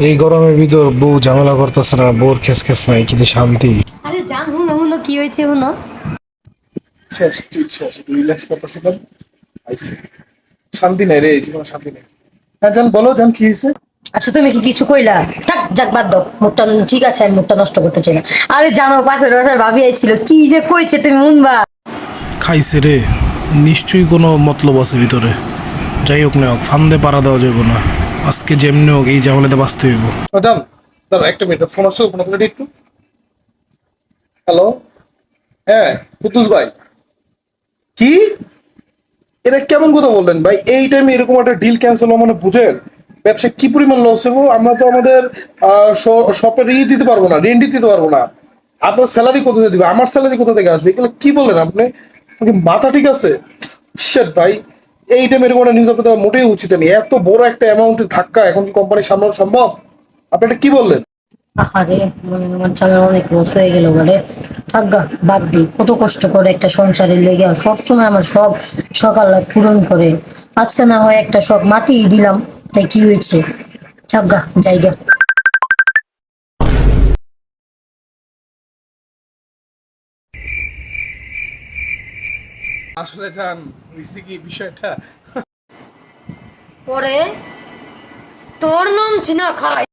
এই গরমের ভিতর বউ ঝামেলা করতেছে না, বউর খেস খেস নাই, কি যে শান্তি। আরে জান, হুনো হুনো কি হয়েছে হুনো। শেষ তুই শেষ, রিল্যাক্স করতেছিলাম, আইসে শান্তি নাই রে, এই জীবনে শান্তি নেই। হ্যাঁ জান, বলো জান, কি হয়েছে? আচ্ছা তুমি কি কিছু কইলা? থাক যাক বাদ দাও, মুখটা ঠিক আছে, আমি মুখটা নষ্ট করতে চাই না। আরে জানো পাশের বাসার ভাবি আইছিল, কি যে কইছে তুমি মুনবা। খাইছে রে, নিশ্চয়ই কোনো মতলব আছে ভিতরে। যাই হোক না হোক, ফান্দে পাড়া দেওয়া যাবে না। আজকে যেমনি হোক এই ঝামেলাতে বাঁচতে হইব। ম্যাডাম, দাঁড়াও একটা মিনিট, ফোন আসছে, ফোন আপনার একটু। হ্যালো, হ্যাঁ কুদ্দুস ভাই। কি, এটা কেমন কথা বললেন ভাই? এই টাইমে এরকম একটা ডিল ক্যান্সেল মানে বুঝেন ব্যবসা কি পরিমাণ লস হবো? আমরা তো আমাদের শপের দিতে পারবো না, রেন্ট দিতে পারবো না। আপনার স্যালারি কোথা থেকে দিবে? আমার স্যালারি কোথা থেকে আসবে? এগুলো কি বললেন আপনি? আপনার কি মাথা ঠিক আছে? শিট ভাই, এই টাইমে এরকম একটা নিউজ আপনাদের মোটেই উচিত নেই। এত বড় একটা অ্যামাউন্টের ধাক্কা এখন কি কোম্পানি সামলানো সম্ভব? আপনি এটা কি বললেন? আহারে, আমার জামাই অনেক লস হয়ে গেল ঘরে। থাকগা, বাদ দি, কত কষ্ট করে একটা সংসারের লেগে সবসময় আমার সব সকাল রাত পূরণ করে। আজকে না হয় একটা শখ মাটি দিলাম, তাই কি হয়েছে? থাকগা, জায়গা। আসলে জান, হয়েছে কি বিষয়টা, পরে তোর নাম চিনা খারাই